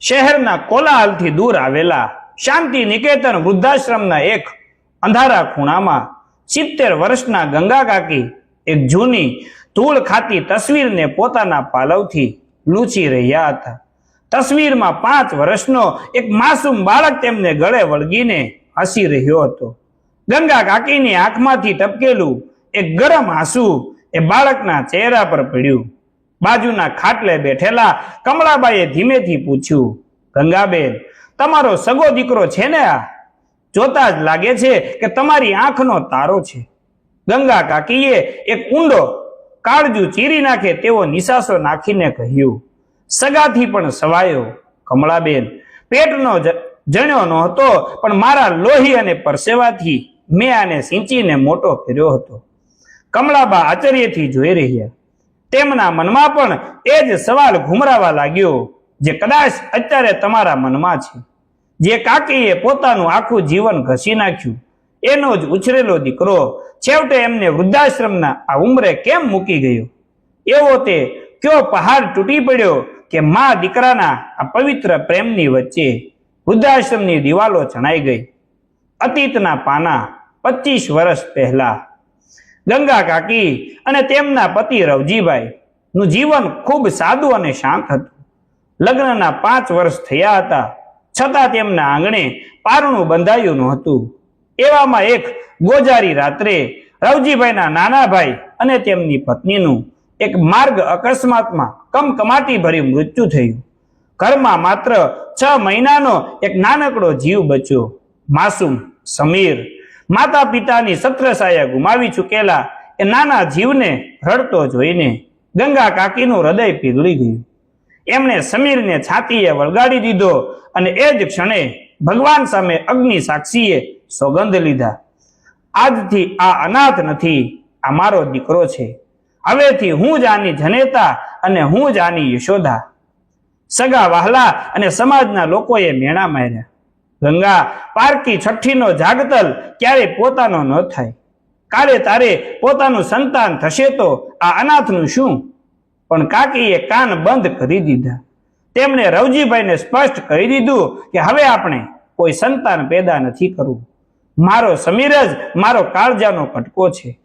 શહેરના કોલાહલથી દૂર આવેલા શાંતિ નિકેતન વૃદ્ધાશ્રમના એક અંધારા ખૂણામાં 70 વર્ષના ગંગા કાકી એક જૂની ધૂળ ખાતી તસવીરને પોતાના પાલવથી લૂછી રહ્યા હતા. તસવીરમાં 5 વર્ષનો એક માસૂમ બાળક તેમને ગળે વળગીને હસી રહ્યો હતો. ગંગા કાકીની આંખમાંથી ટપકેલું એક ગરમ આંસુ એ બાળકના ચહેરા પર પડ્યું. બાજુના ખાટલે બેઠેલા કમળાબાઈએ ધીમેથી પૂછ્યું, ગંગાબેન, તમારો સગો દીકરો છે ને? આ જોતા જ લાગે છે કે તમારી આંખનો તારો છે. ગંગા કાકીએ એક ઊંડો કાળજુ ચીરી નાખે તેવો નિસાસો નાખીને કહ્યું, સગાથી પણ સવાયો. કમળાબેન, પેટનો જણ્યો નહોતો, પણ મારા લોહી અને પરસેવાથી મેં આને સિંચીને મોટો કર્યો હતો. કમળાબા આશ્ચર્યથી જોઈ રહ્યા. તેમના મનમાં પણ એ જ સવાલ ઘુમરાવા લાગ્યો જે કદાચ અત્યારે તમારા મનમાં છે. જે કાકીએ પોતાનું આખું જીવન ઘસી નાખ્યું, એનો જ ઉછરેલો દીકરો છેવટે એમને વૃદ્ધાશ્રમના આ ઉંમરે કેમ મૂકી ગયો? એવો તે કયો પહાડ તૂટી પડ્યો કે મા દીકરાના આ પવિત્ર પ્રેમની વચ્ચે વૃદ્ધાશ્રમની દિવાલો ચણાઈ ગઈ? અતીતના પાના 25 વર્ષ પહેલા ગંગા કાકી અને તેમના પતિ રવજીભાઈ નું જીવન ખૂબ સાદું અને શાંત હતું. લગ્નના 5 વર્ષ થયા હતા, છતાં તેમના આંગણે પારણું બંધાયું નહોતું. એવામાં એક ગોજારી રાત્રે રવજીભાઈના નાના ભાઈ અને તેમની પત્નીનું એક માર્ગ અકસ્માતમાં કમકમાટી ભર્યું મૃત્યુ થયું. ઘરમાં માત્ર 6 મહિનાનો એક નાનકડો જીવ બચ્યો, માસૂમ સમીર. માતા પિતાની છત્રછાયા ગુમાવી ચૂકેલા એ નાના જીવને રડતો જોઈને ગંગા કાકીનું હૃદય પીગળી ગયું. એમણે સમીરને છાતીએ વળગાડી દીધો અને એ જ ક્ષણે ભગવાન સામે અગ્નિ સાક્ષીએ સોગંદ લીધા, આજથી આ અનાથ નથી, આ મારો દીકરો છે. હવેથી હું જ આની જનેતા અને હું જ આની યશોદા. સગા વહાલા અને સમાજના લોકોએ મેણા માર્યા. ગંગા, પારકી છઠ્ઠીનો જાગતલ ક્યારે પોતાનો ન થાય. કાલે તારે પોતાનું સંતાન થશે તો આ અનાથનું શું? પણ કાકીએ કાન બંધ કરી દીધા. તેમણે રવજીભાઈને સ્પષ્ટ કહી દીધું કે હવે આપણે કોઈ સંતાન પેદા નથી કરવું. મારો સમીર જ મારો કાળજાનો કટકો છે.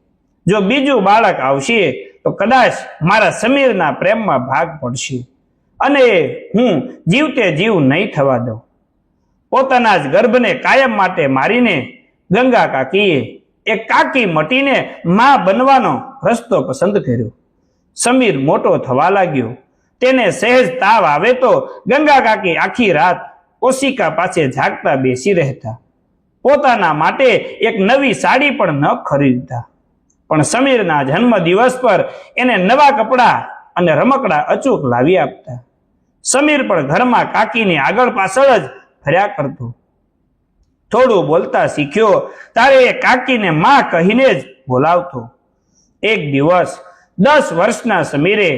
જો બીજું બાળક આવશે તો કદાચ મારા સમીરના પ્રેમમાં ભાગ પડશે અને હું જીવતે જીવ નહીં થવા દઉં. પોતાના જ ગર્ભને કાયમ માટે મારીને ગંગા કાકીએ એક કાકી મટીને માં બનવાનો રસ્તો પસંદ કર્યો. સમીર મોટો થવા લાગ્યો. તેને સહેજ તાવ આવે તો ગંગા કાકી આખી રાત ઓશિકા પાસે જાગતા બેસી રહેતા. પોતાના માટે એક નવી સાડી પણ ન ખરીદતા, પણ સમીરના જન્મ દિવસ પર એને નવા કપડા અને રમકડા અચૂક લાવી આપતા. સમીર પણ ઘરમાં કાકીની આગળ પાછળ જ ફર્યા કરતો. થોડું બોલતા શીખ્યો ત્યારે એ કાકીને માં કહીને જ બોલાવતો. એક દિવસ 10 વર્ષના સમીરે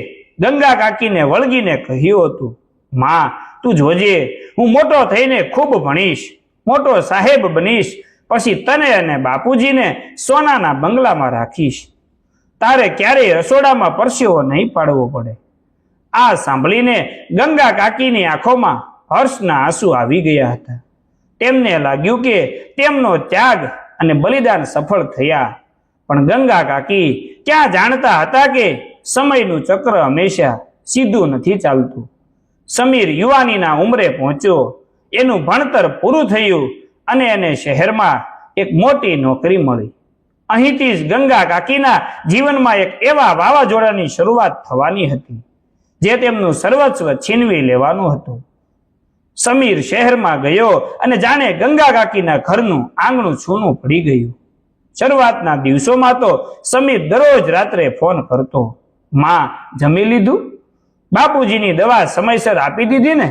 ગંગા કાકીને વળગીને કહ્યું હતું, માં, તું જોજે, હું મોટો થઈને ખૂબ ભણીશ, મોટો સાહેબ બનીશ, પછી તને અને બાપુજીને સોનાના બંગલામાં રાખીશ. તારે ક્યારેય રસોડામાં પરસેવો નહીં પાડવો પડે. આ સાંભળીને ગંગા કાકીની આંખોમાં હર્ષના આંસુ આવી ગયા હતા. તેમને લાગ્યું કે તેમનો ત્યાગ અને બલિદાન સફળ થયા. પણ ગંગા કાકી ક્યાં જાણતા હતા કે સમયનું ચક્ર હંમેશા સીધું નથી ચાલતું. સમીર યુવાનીના ઉંમરે પહોંચ્યો, એનું ભણતર પૂરું થયું અને એને શહેરમાં એક મોટી નોકરી મળી. અહીંથી જ ગંગા કાકીના જીવનમાં એક એવા વાવાઝોડાની શરૂઆત થવાની હતી જે તેમનું સર્વસ્વ છીનવી લેવાનું હતું. સમીર શહેરમાં ગયો અને જાણે ગંગા કાકીના ઘરનું આંગણું છૂનું પડી ગયું. શરૂઆતના દિવસોમાં તો સમીર દરરોજ રાત્રે ફોન કરતો, માં, જમી લીધું? બાપુજીની દવા સમયસર આપી દીધી ને?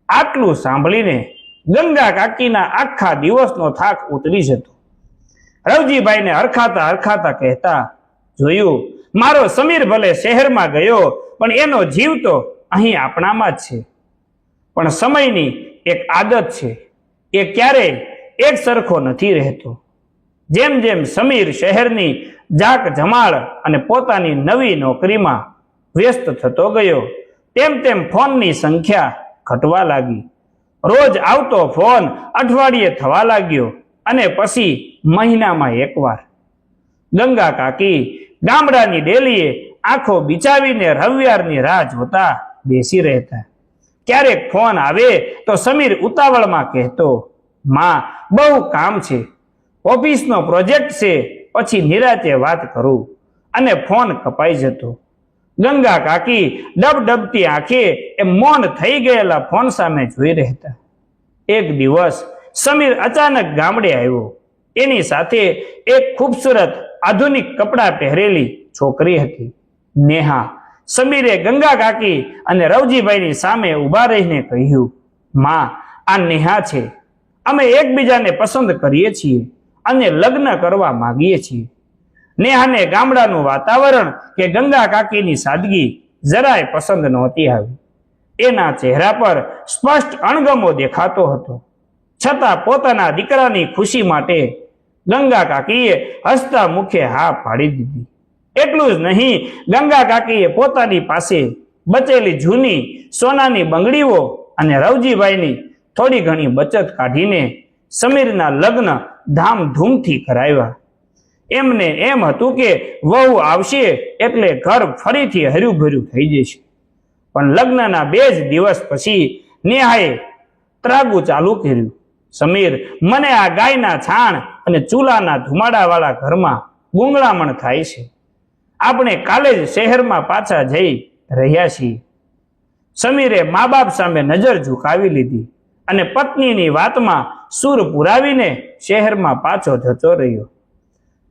આટલું સાંભળીને ગંગા કાકીના આખા દિવસનો થાક ઉતરી જતો. રવજીભાઈને હરખાતા હરખાતા કહેતા, જોયું, મારો સમીર ભલે શહેરમાં ગયો પણ એનો જીવ તો અહીં આપણામાં જ છે. પણ સમયની એક આદત છે, એ ક્યારેય એક સરખો નથી રહેતો. જેમ જેમ સમીર શહેરની જાક જમાળ અને પોતાની નવી નોકરીમાં વ્યસ્ત થતો ગયો, તેમ તેમ ફોનની સંખ્યા ઘટવા લાગી. રોજ આવતો ફોન અઠવાડિયે થવા લાગ્યો અને પછી મહિનામાં એકવાર. ગંગા કાકી ગામડાની ડેલીએ આંખો બિચાવીને રવિવારની રાહ જોતા બેસી રહેતા. ક્યારેક ફોન આવે તો સમીર ઉતાવળમાં કહેતો, માં બહુ કામ છે, ઓફિસનો પ્રોજેક્ટ છે, પછી નિરાતે વાત કરું, અને ફોન કપાઈ જતો. ગંગા કાકી ડબડબતી આંખે એ મૌન થઈ ગયેલા ફોન સામે જોઈ રહેતા. એક દિવસ સમીર અચાનક ગામડે આવ્યો. એની સાથે એક ખૂબસૂરત આધુનિક કપડાં પહેરેલી છોકરી હતી, નેહા. સમીરે ગંગા કાકી અને રવજીભાઈની સામે ઊભા રહીને કહ્યું, માં આ નેહા છે, અમે એકબીજાને પસંદ કરીએ છીએ અને લગ્ન કરવા માંગીએ છીએ. નેહાને ગામડાનું વાતાવરણ કે ગંગા કાકીની સાદગી જરાય પસંદ નહોતી આવી. એના ચહેરા પર સ્પષ્ટ અણગમો દેખાતો હતો. છતાં પોતાના દીકરાની ખુશી માટે ગંગા કાકીએ હસતા મુખે હા પાડી દીધી. એટલું જ નહીં, ગંગા કાકીએ પોતાની પાસે બચેલી જૂની સોનાની બંગડીઓ અને રવજીભાઈની થોડી ઘણી બચત કાઢીને સમીરના લગ્ન ધામધૂમથી કરાવ્યા. એમને એમ હતું કે વહુ આવશે એટલે ઘર ફરીથી હર્યું ભર્યું થઈ જશે. પણ લગ્નના 2 જ દિવસ પછી નેહાએ ત્રાગુ ચાલુ કર્યું. સમીર, મને આ ગાયના છાણ અને ચૂલાના ધુમાડાવાળા ઘરમાં ગૂંગળામણ થાય છે. આપણે કાલે જ શહેરમાં પાછા જઈ રહ્યા છીએ. સમીરે મા બાપ સામે નજર ઝુકાવી લીધી અને પત્નીની વાતમાં સૂર પુરાવીને શહેરમાં પાછો જતો રહ્યો.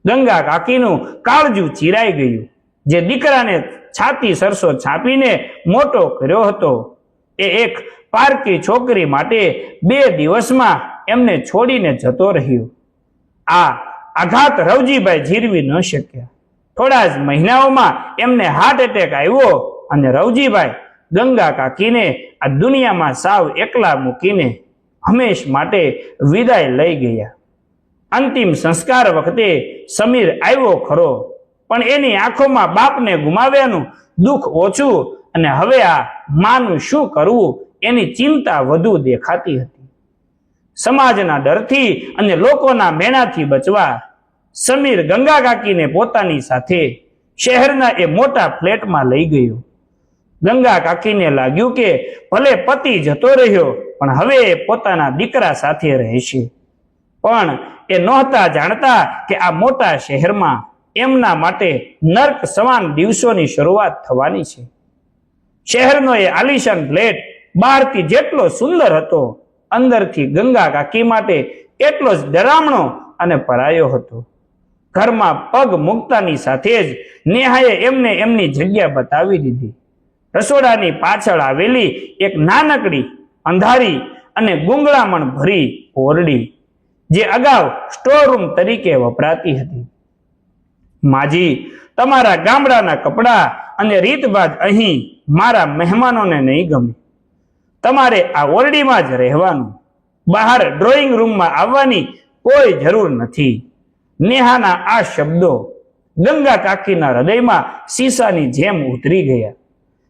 ગંગા કાકીનું કાળજું ચીરાઈ ગયું. જે દીકરાને છાતી સરસો છાપીને મોટો કર્યો હતો, એ એક પારકી છોકરી માટે 2 દિવસમાં એમને છોડીને જતો રહ્યો. આ આઘાત રવજીભાઈ જીરવી ન શક્યા. થોડા જ મહિનાઓમાં એમને હાર્ટ એટેક આવ્યો અને રવજીભાઈ ગંગા કાકીને આ દુનિયામાં સાવ એકલા મૂકીને હંમેશ માટે વિદાય લઈ ગયા. અંતિમ સંસ્કાર વખતે સમીર આવ્યો ખરો, પણ એની આંખોમાં બાપને ગુમાવ્યાનું દુઃખ ઓછું અને હવે આ માનું શું કરવું એની ચિંતા વધુ દેખાતી હતી. સમાજના ડરથી અને લોકોના મેણાથી બચવા સમીર ગંગા કાકીને પોતાની સાથે શહેરના એ મોટા ફ્લેટમાં લઈ ગયો. ગંગા કાકીને લાગ્યું કે ભલે પતિ જતો રહ્યો પણ હવે એ પોતાના દીકરા સાથે રહેશે. પણ એ નહોતા જાણતા કે આ મોટા શહેરમાં એમના માટે નર્ક સમાન દિવસોની શરૂઆત થવાની છે. શહેરનો એ આલિશાન ફ્લેટ બહારથી જેટલો સુંદર હતો, અંદરથી ગંગા કાકી માટે એટલો જ ડરામણો અને પરાયો હતો. ઘરમાં પગ મૂકતાની સાથે જ નેહાએ એમને એમની જગ્યા બતાવી દીધી. રસોડાની પાછળ આવેલી એક નાનકડી, અંધારી અને ગૂંગળામણ ભરી ઓરડી, જે અગાઉ સ્ટોરરૂમ તરીકે વપરાતી હતી. માજી, તમારા ગામડાના કપડાં અને રીતભાત અહીં મારા મહેમાનોને નહીં ગમે. તમારે આ ઓરડીમાં જ રહેવાનું. બહાર ડ્રોઈંગ રૂમમાં આવવાની કોઈ જરૂર નથી. નેહાના આ શબ્દો ગંગા કાકીના હૃદયમાં શીશાની જેમ ઉતરી ગયા.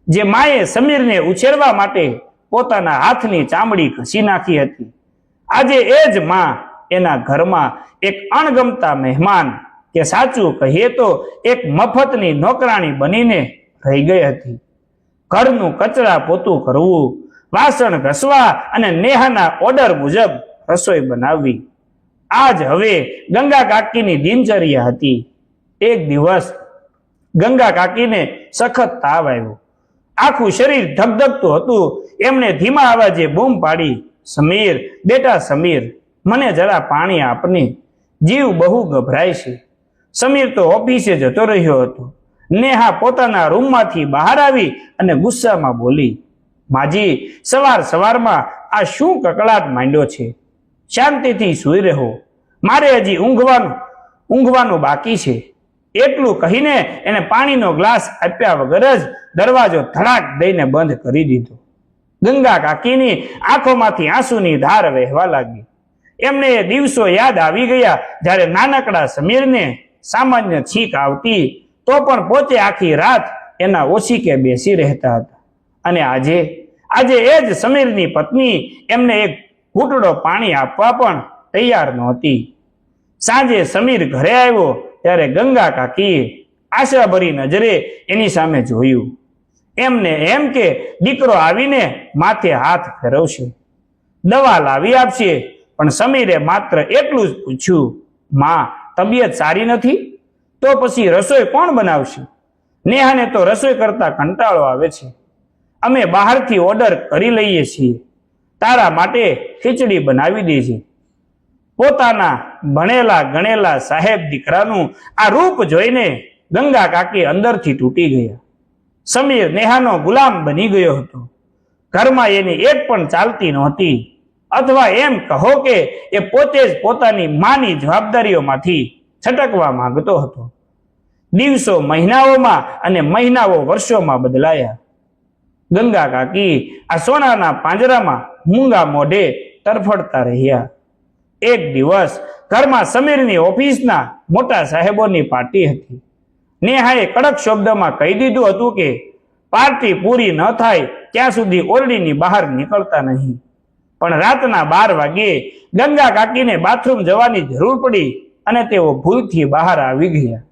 જે માએ સમીરને ઉછેરવા માટે પોતાના હાથની ચામડી ઘસી નાખી હતી, આજે એ જ માં એના ઘરમાં એક અણગમતા મહેમાન, કે સાચું કહીએ તો એક મફતની નોકરાણી બનીને રહી ગઈ હતી. ઘરનું કચરા પોતું કરવું, વાસણ ઘસવા અને નેહાના ઓર્ડર મુજબ રસોઈ બનાવવી, આ જ હવે ગંગા કાકીની દિનચર્યા હતી. એક દિવસ ગંગા કાકીને સખત તાવ આવ્યો. આખું શરીર ધગધગતું હતું. એમણે ધીમા અવાજે બૂમ પાડી, સમીર, બેટા સમીર, મને જરા પાણી આપને, જીવ બહુ ગભરાય છે. સમીર તો ઓફિસે જતો રહ્યો હતો. નેહા પોતાના રૂમમાંથી બહાર આવી અને ગુસ્સામાં બોલી, માજી, સવાર સવારમાં આ શું કકળાટ માંડ્યો છે? શાંતિથી સૂઈ રહો, મારે હજી ઊંઘવાનું બાકી છે. એટલું કહીને એને પાણીનો ગ્લાસ આપ્યા વગર જ દરવાજો ધડાક દઈને બંધ કરી દીધો. ગંગા કાકીની આંખોમાંથી આંસુની ધાર વહેવા લાગી. એમને એ દિવસો યાદ આવી ગયા જ્યારે નાનકડા સમીરને સામાન્ય છીંક આવતી તો પણ પોતે આખી રાત એના ઓશિકે બેસી રહેતા હતા. અને આજે આજે એ જ સમીરની પત્ની એમને એક ઘૂંટડો પાણી આપવા પણ તૈયાર નહોતી. સાંજે સમીર ઘરે આવ્યો ત્યારે ગંગા કાકીએ આશાભરી નજરે એની સામે જોયું. એમને એમ કે દીકરો આવીને માથે હાથ ફેરવશે, દવા લાવી આપશે, પણ સમીરે માત્ર એટલું જ પૂછ્યું, માં તબિયત સારી નથી? તો પછી રસોઈ કોણ બનાવશે? નેહાને તો રસોઈ કરતા કંટાળો આવે છે, અમે બહારથી ઓર્ડર કરી લઈએ છીએ, તારા માટે ખીચડી બનાવી દેજે. પોતાના ભણેલા ગણેલા સાહેબ દીકરાનું આ રૂપ જોઈને ગંગા કાકી અંદરથી તૂટી ગયા. સમીર નેહાનો ગુલામ બની ગયો હતો. ઘરમાં એની એક પણ ચાલતી નહોતી, અથવા એમ કહો કે એ પોતે જ પોતાની માની જવાબદારીઓમાંથી છટકવા માંગતો હતો. દિવસો મહિનાઓમાં અને મહિનાઓ વર્ષોમાં બદલાયા. ગંગા કાકી આ સોનાના પાંજરામાં મૂંગા મોઢે તરફડતા રહ્યા. એક દિવસ ઘરમાં સમીરની ઓફિસના મોટા સાહેબોની પાર્ટી હતી. નેહાએ કડક શબ્દમાં કહી દીધું હતું કે પાર્ટી પૂરી ન થાય ત્યાં સુધી ઓરડીની બહાર નીકળતા નહીં. પણ રાતના 12 વાગ્યે ગંગા કાકીને બાથરૂમ જવાની જરૂર પડી અને તેઓ ભૂલથી બહાર આવી ગયા.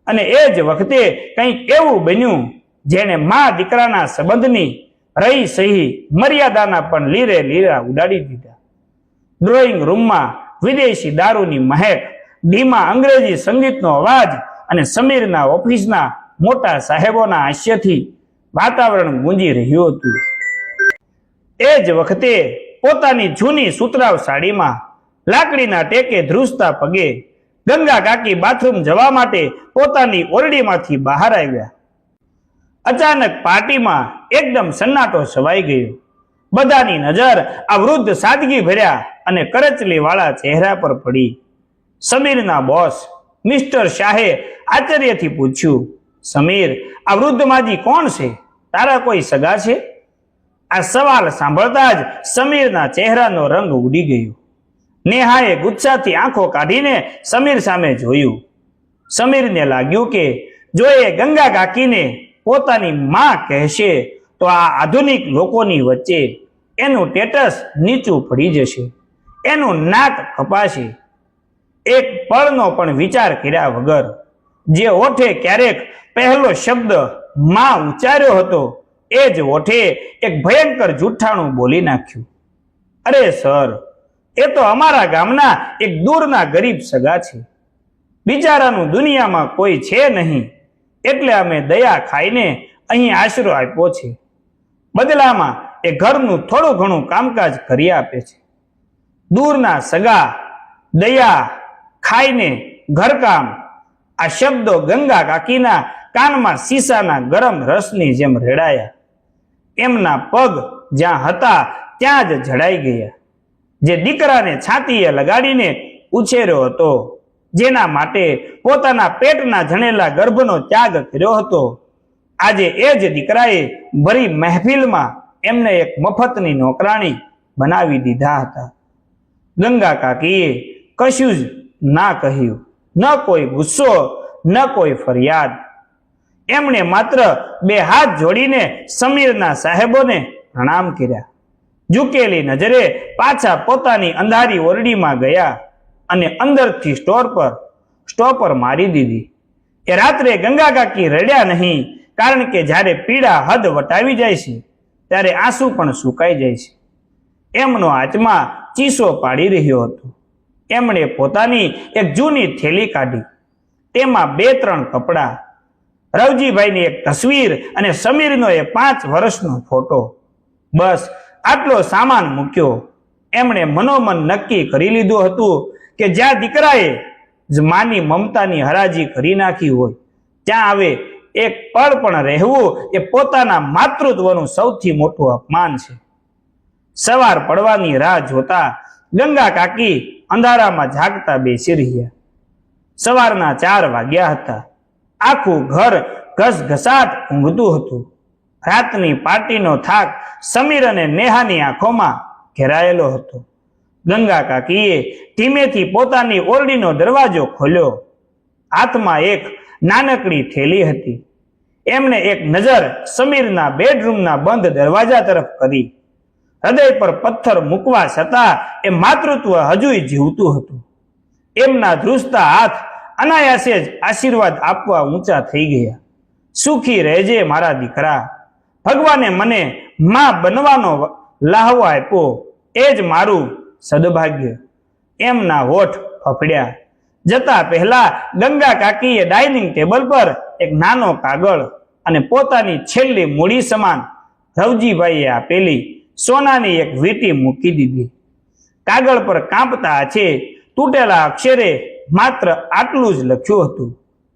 અને એ જ વખતે કંઈક એવું બન્યું જેણે મા દીકરાના સંબંધની રહી સહી મર્યાદાના પણ લીરે લીરા ઉડાડી દીધા. ડ્રોઈંગ રૂમમાં વિદેશી દારૂની મહેક, ધીમા અંગ્રેજી સંગીતનો અવાજ અને સમીરના ઓફિસના મોટા સાહેબોના હાસ્યથી વાતાવરણ ગુંજી રહ્યું હતું. એ જ વખતે પોતાની જૂની સુતરાવ સાડીમાં લાકડીના ટેકે ધ્રુજતા પગે ગંગા કાકી બાથરૂમ જવા માટે પોતાની ઓરડીમાંથી બહાર આવ્યા. અચાનક પાર્ટીમાં એકદમ સન્નાટો છવાઈ ગયો. બધાની નજર આ વૃદ્ધ સાદગી ભર્યા અને કરચલી વાળા ચહેરા પર પડી. સમીરના બોસ મિસ્ટર શાહે આશ્ચર્યથી પૂછ્યું, સમીર, આ વૃદ્ધ માજી કોણ છે? તારા કોઈ સગા છે? આ સવાલ સાંભળતા જ સમીરના ચહેરાનો રંગ ઉડી ગયો. નેહાએ ગુસ્સાથી આંખો કાઢીને સમીર સામે જોયું. સમીરને લાગ્યું કે જો એ ગંગા કાકીને પોતાની માં કહેશે તો આ આધુનિક લોકોની વચ્ચે એનું સ્ટેટસ નીચું પડી જશે, એનું નાક કપાશે. એક પળનો પણ વિચાર કર્યા વગર જે ઓઠે ક્યારેક પહેલો શબ્દ માં ઉચ્ચાર્યો હતો એ જ ઓઠે એક ભયંકર જૂઠાણું બોલી નાખ્યું. અરે સર, એ તો અમારા ગામના એક દૂરના ગરીબ સગા છે, બિચારાનું દુનિયામાં કોઈ છે નહીં, એટલે અમે દયા ખાઈને અહીં આશરો આપ્યો છે. બદલામાં એ ઘરનું થોડું ઘણું કામકાજ કરી આપે છે. દૂરના સગા, દયા, ખાઈને ઘરકામ, આ શબ્દો ગંગા કાકીના કાનમાં શીશાના ગરમ રસની જેમ રેડાયા. એમના પગ જ્યાં હતા ત્યાં જ જડાઈ ગયા. જે દીકરાને છાતીએ લગાડીને ઉછેર્યો હતો, જેના માટે પોતાના પેટના જણેલા ગર્ભનો ત્યાગ કર્યો હતો, આજે એ જ દીકરાએ ભરી મહેફિલમાં એમને એક મફતની નોકરાણી બનાવી દીધા હતા. ગંગા કાકીએ કશું જ ના કહ્યું, ન કોઈ ગુસ્સો, ન કોઈ ફરિયાદ. એમણે માત્ર 2 હાથ જોડીને સમીરના સાહેબોને પ્રણામ કર્યા. ઝૂકેલી નજરે પાછા પોતાની અંધારી ઓરડીમાં ગયા અને અંદરથી સ્ટોપર મારી દીધી. એ રાત્રે ગંગા કાકી રડ્યા નહીં, કારણ કે જ્યારે પીડા હદ વટાવી જાય છે ત્યારે આંસુ પણ સુકાઈ જાય છે. એમનો આત્મા ચીસો પાડી રહ્યો હતો. એમણે પોતાની એક જૂની થેલી કાઢી. તેમાં 2-3 કપડાં, રવજીભાઈની એક તસવીર અને સમીરનો એ 5 વર્ષનો ફોટો, બસ આટલો સામાન મૂક્યો. એમણે મનોમન નક્કી કરી લીધું હતું કે જ્યાં દીકરાએ જ માની મમતાની હરાજી કરી નાખી હોય ત્યાં હવે એક પળ પણ રહેવું એ પોતાના માતૃત્વનું સૌથી મોટું અપમાન છે. સવાર પડવાની રાહ જોતા ગંગા કાકી અંધારામાં જાગતા બેસી રહ્યા. સવારના 4 વાગ્યા હતા. આખું ઘર ઘસઘસાટ ઊંઘતું હતું. રાતની પાર્ટીનો થાક સમીર અને નેહાની આંખોમાં ઘેરાયેલો હતો. ગંગા કાકીએ ધીમેથી પોતાની ઓરડીનો દરવાજો ખોલ્યો. હાથમાં એક નાનકડી થેલી હતી. એમણે એક નજર સમીરના બેડરૂમના બંધ દરવાજા તરફ કરી. હૃદય પર પથ્થર મૂકવા છતાં એ માતૃત્વ હજુય જીવતું હતું. એમના ધ્રુજતા હાથ અનાયાસે જ આશીર્વાદ આપવા ઊંચા થઈ ગયા. સુખી રહેજે મારા દીકરા, ભગવાને મને માં બનવાનો લાહવો આપ્યો, એ જ મારું સદભાગ્ય. એમના હોઠ ફફડ્યા. જતા પહેલા ગંગા કાકીએ ડાઇનિંગ ટેબલ પર એક નાનો કાગળ અને પોતાની છેલ્લી મૂડી સમાન રવજીભાઈએ આપેલી સોનાની એક વીંટી મૂકી દીધી. કાગળ પર કાંપતા છે તૂટેલા અક્ષરે માત્ર આટલું જ લખ્યું હતું,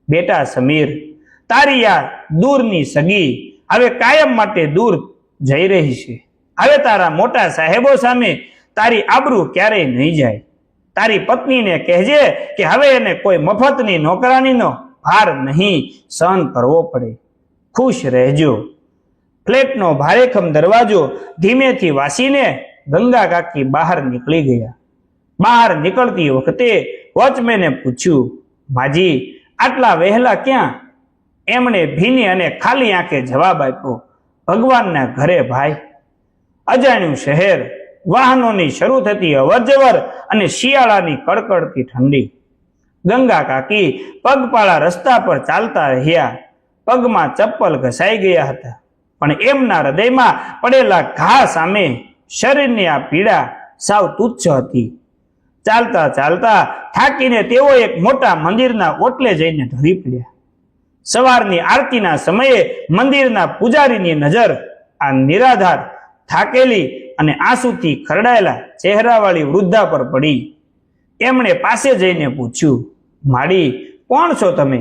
બેટા સમીર, તારી આ દૂરની સગી હવે કાયમ માટે દૂર જઈ રહી છે. હવે તારા મોટા સાહેબો સામે તારી આબરૂ ક્યારેય નહીં જાય. તારી પત્નીને કહેજે કે હવે એને કોઈ મફતની નોકરાનીનો ભાર નહીં સહન કરવો પડે. ખુશ રહેજો. ફ્લેટનો ભારેખમ દરવાજો ધીમેથી વાસીને ગંગા કાકી બહાર નીકળી ગયા. બહાર નીકળતી વખતે વોચમેને પૂછ્યું, માજી આટલા વહેલા ક્યાં? એમણે ભીની અને ખાલી આંખે જવાબ આપ્યો, ભગવાનના ઘરે ભાઈ. અજાણ્યું શહેર, વાહનોની શરૂ થતી અવરજવર અને શિયાળાની કડકડતી ઠંડી. ગંગા કાકી પગપાળા રસ્તા પર ચાલતા રહ્યા. પગમાં ચપ્પલ ઘસાઈ ગયા હતા, પણ એમના હૃદયમાં પડેલા ઘા સામે શરીરની આ પીડા સાવ તુચ્છ હતી. ચાલતા ચાલતા થાકીને તેઓ એક મોટા મંદિરના ઓટલે જઈને ઢળી પડ્યા. સવારની આરતીના સમયે મંદિરના પૂજારીની નજર આ નિરાધાર, થાકેલી અને આંસુથી ખરડાયેલા ચહેરાવાળી વૃદ્ધા પર પડી. એમણે પાસે જઈને પૂછ્યું, માડી, કોણ છો તમે?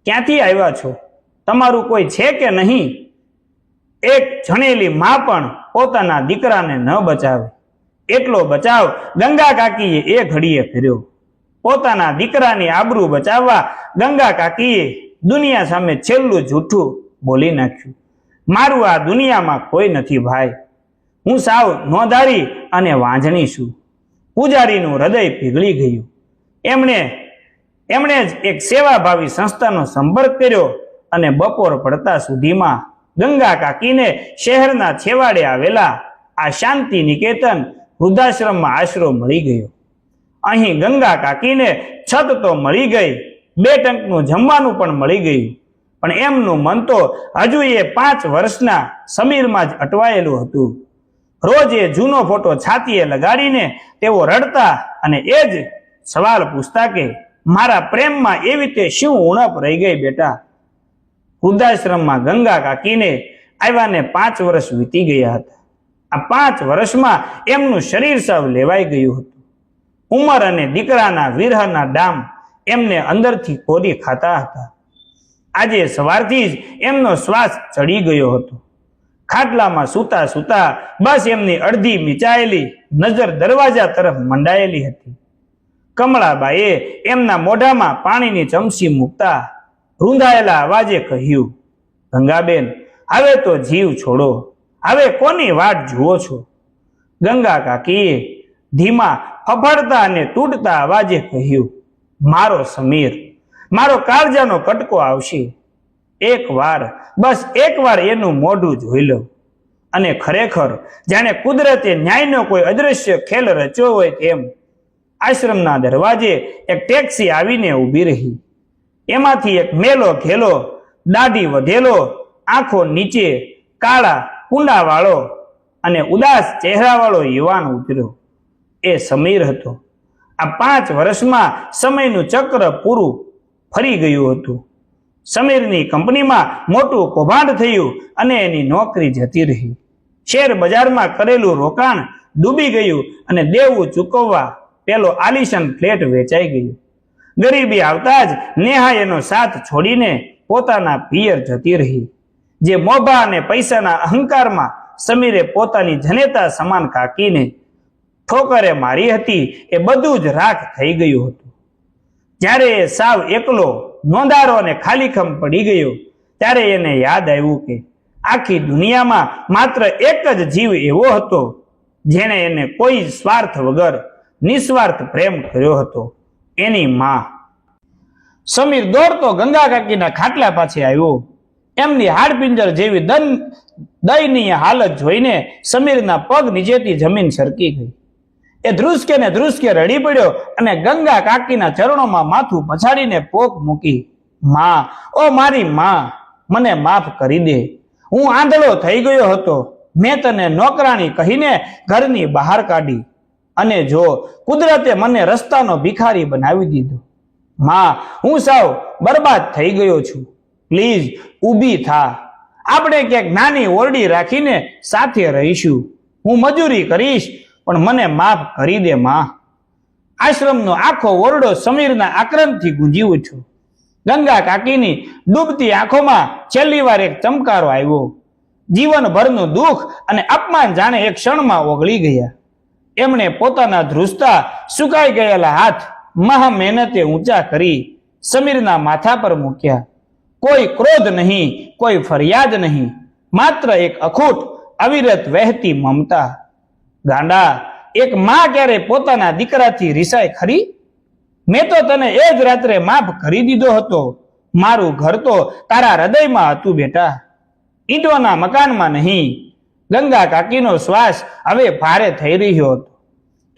ક્યાંથી આવ્યા છો? તમારું કોઈ છે કે નહીં? એક જણેલી માં પણ પોતાના દીકરાને ન બચાવે એટલો બચાવ ગંગા કાકીએ એ ઘડીએ કર્યો. પોતાના દીકરાની આબરૂ બચાવવા ગંગા કાકીએ દુનિયા સામે છેલ્લું જૂઠું બોલી નાખ્યું, મારું આ દુનિયામાં કોઈ નથી ભાઈ, હું સાવ નોંધારી અને વાંઝણી છું. પૂજારીનું હૃદય પીગળી ગયું. એમણે જ એક સેવાભાવી સંસ્થાનો સંપર્ક કર્યો અને બપોર પડતા સુધીમાં ગંગા કાકીને શહેરના છેવાડે આવેલા આ શાંતિ નિકેતન વૃદ્ધાશ્રમમાં આશરો મળી ગયો. અહીં ગંગા કાકીને છત તો મળી ગઈ, 2 ટંકનું જમવાનું પણ મળી ગયું, પણ એમનું મન તો હજુ એ 5 વર્ષના સમીરમાં જ અટવાયેલું હતું. રોજ એ જૂનો ફોટો છાતીએ લગાડીને તેઓ રડતા અને એ જ સવાલ પૂછતા કે મારા પ્રેમમાં એવી તે શું ઉણપ રહી ગઈ બેટા? વૃદ્ધાશ્રમમાં ગંગા કાકીને આવ્યાને 5 વર્ષ વીતી ગયા હતા. આ 5 વર્ષમાં એમનું શરીર સાવ લેવાઈ ગયું હતું. ઉંમર અને દીકરાના વિરહના ડામ એમને અંદરથી કોરી ખાતા હતા. આજે સવારથી જ એમનો શ્વાસ ચડી ગયો હતો. ખાટલામાં સૂતા સૂતા બસ એમની અડધી મીચાયેલી નજર દરવાજા તરફ મંડાયેલી હતી. કમળાબાઈએ એમના મોઢામાં પાણીની ચમચી મૂકતા રૂંધાયેલા અવાજે કહ્યું, ગંગાબેન, હવે તો જીવ છોડો, હવે કોની વાટ જુઓ છો? ગંગા કાકીએ ધીમા ફફડતા અને તૂટતા અવાજે કહ્યું, મારો સમીર, મારો કાળજાનો કટકો આવશે. એકવાર, બસ એકવાર એનું મોઢું જોઈ લો. અને ખરેખર જાણે કુદરતે ન્યાયનો કોઈ અદૃશ્ય ખેલ રચ્યો હોય તેમ આશ્રમના દરવાજે એક ટેક્સી આવીને ઊભી રહી. એમાંથી એક મેલો ઘેલો, દાઢી વધેલો, આંખો નીચે, કાળા કુંડાવાળો અને ઉદાસ ચહેરાવાળો યુવાન ઉતર્યો. એ સમીર હતો. આ 5 વર્ષમાં સમયનું ચક્ર પૂરું ફરી ગયું હતું. સમીરની કંપનીમાં મોટું કૌભાંડ થયું અને એની નોકરી જતી રહી. શેર બજારમાં કરેલું રોકાણ ડૂબી ગયું અને દેવું ચૂકવવા પેલો આલિશાન ફ્લેટ વેચાઈ ગયો. ગરીબી આવતા જ નેહા એનો સાથ છોડીને પોતાના પિયર જતી રહી. જે મોભા અને પૈસાના અહંકારમાં સમીરે પોતાની જનેતા સમાન કાકીને ઠોકરે મારી હતી, એ બધું જ રાખ થઈ ગયું હતું. જ્યારે એ સાવ એકલો, નોંધારો અને ખાલીખમ પડી ગયો, ત્યારે એને યાદ આવ્યું કે આખી દુનિયામાં માત્ર એક જ જીવ એવો હતો જેણે એને કોઈ સ્વાર્થ વગર નિસ્વાર્થ પ્રેમ કર્યો હતો, એની માં. સમીર દોડતો ગંગા કાકીના ખાટલા પાસે આવ્યો. એમની હાડપિંજર જેવી દયનીય હાલત જોઈને સમીરના પગ નીચેથી જમીન સરકી ગઈ. એ ધ્રુસકે ને ધ્રુસકે રડી પડ્યો અને ગંગા કાકીના ચરણોમાં માથું પછાડીને પોક મૂકી. માં, ઓ મારી માં, મને માફ કરી દે. હું આંધળો થઈ ગયો હતો. મેં તને નોકરાણી કહીને ઘરની બહાર કાઢી, અને જો કુદરતે મને રસ્તાનો ભિખારી બનાવી દીધો. માં, હું સાવ બરબાદ થઈ ગયો છું. પ્લીઝ ઊભી થા. આપણે ક્યાંક નાની ઓરડી રાખીને સાથે રહીશું. હું મજૂરી કરીશ, પણ મને માફ કરી દે માં. આશ્રમનો આખો ઓરડો સમીરના આક્રંદથી ગુંજી ઉઠ્યો. ગંગા કાકીની ડૂબતી આંખોમાં છેલ્લી વાર એક ચમકારો આવ્યો. જીવનભરનું દુઃખ અને અપમાન જાણે એક ક્ષણમાં ઓગળી ગયા. એમણે પોતાના ધ્રુસતા સુકાઈ ગયેલા હાથ મહા મહેનતે ઊંચા કરી સમીરના માથા પર મૂક્યા. કોઈ ક્રોધ નહીં, કોઈ ફરિયાદ નહીં, માત્ર એક અખૂટ અવિરત વહેતી મમતા. ગાંડા, એક માં ક્યારે પોતાના દીકરાથી રિસાય ખરી? મેં તો તને એ જ રાત્રે માફ કરી દીધો હતો. મારું ઘર તો તારા હૃદયમાં હતું બેટા, ઈંટોના મકાનમાં નહીં. ગંગા કાકીનો શ્વાસ હવે ભારે થઈ રહ્યો હતો.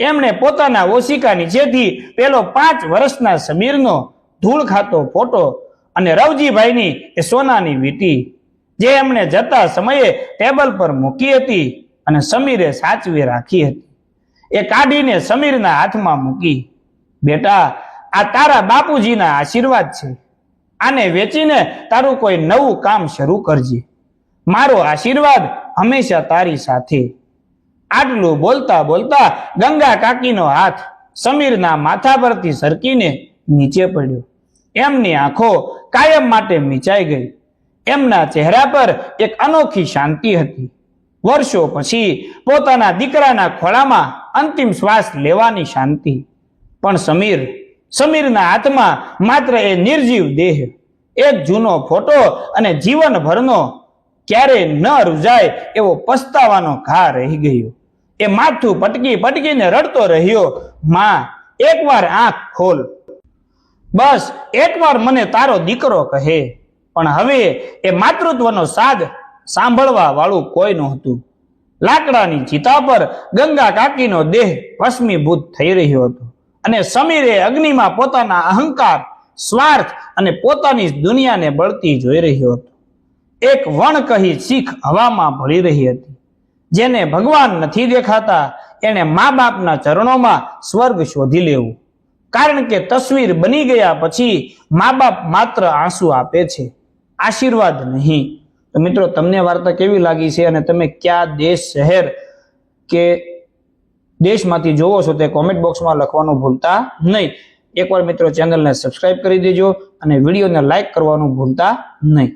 એમણે પોતાના ઓશિકા નીચેથી પેલો 5 વર્ષના સમીરનો ધૂળ ખાતો ફોટો અને રવજીભાઈની એ સોનાની વીંટી, જે એમણે જતા સમયે ટેબલ પર મૂકી હતી અને સમીરે સાચવી રાખી હતી, એ કાઢીને સમીરના હાથમાં મૂકી. બેટા, આ તારા બાપુજીના આશીર્વાદ છે. આને વેચીને તારું કોઈ નવું કામ શરૂ કરજે. મારો આશીર્વાદ હંમેશા તારી સાથે. આટલું બોલતા બોલતા ગંગા કાકીનો હાથ સમીરના માથા પરથી સરકીને નીચે પડ્યો. એમની આંખો કાયમ માટે મીચાઈ ગઈ. એમના ચહેરા પર એક અનોખી શાંતિ હતી. વર્ષો પછી પોતાના દીકરાના ખોળામાં અંતિમ શ્વાસ લેવાની શાંતિ. પણ સમીરના હાથમાં માત્ર એ નિર્જીવ દેહ, એક જૂનો ફોટો અને જીવનભરનો ક્યારેય ન રૂજાય એવો પસ્તાવાનો ઘા રહી ગયો. એ માથું પટકી પટકીને રડતો રહ્યો. માં, એકવાર આંખ ખોલ. બસ એકવાર મને તારો દીકરો કહે. પણ હવે એ માતૃત્વનો સાદ સાંભળવા વાળું કોઈ નહોતું. લાકડાની ચિતા પર ગંગા કાકીનો દેહ ભસ્મીભૂત થઈ રહ્યો હતો, અને સમીરે અગ્નિમાં પોતાના અહંકાર, સ્વાર્થ અને પોતાની દુનિયાને બળતી જોઈ રહ્યો હતો. એક વણકહી શીખ હવામાં ભળી રહી હતી. જેને ભગવાન નથી દેખાતા, એને મા બાપના ચરણોમાં સ્વર્ગ શોધી લેવું. કારણ કે તસવીર બની ગયા પછી મા બાપ માત્ર આંસુ આપે છે, આશીર્વાદ નહીં. તો મિત્રો, તમને વાર્તા કેવી લાગી છે અને તમે કયા દેશ, શહેર કે દેશમાંથી જોવો છો તે કોમેન્ટ બોક્સમાં લખવાનું ભૂલતા નહીં. એકવાર મિત્રો ચેનલને સબસ્ક્રાઇબ કરી દેજો અને વિડીયોને લાઈક કરવાનું ભૂલતા નહીં.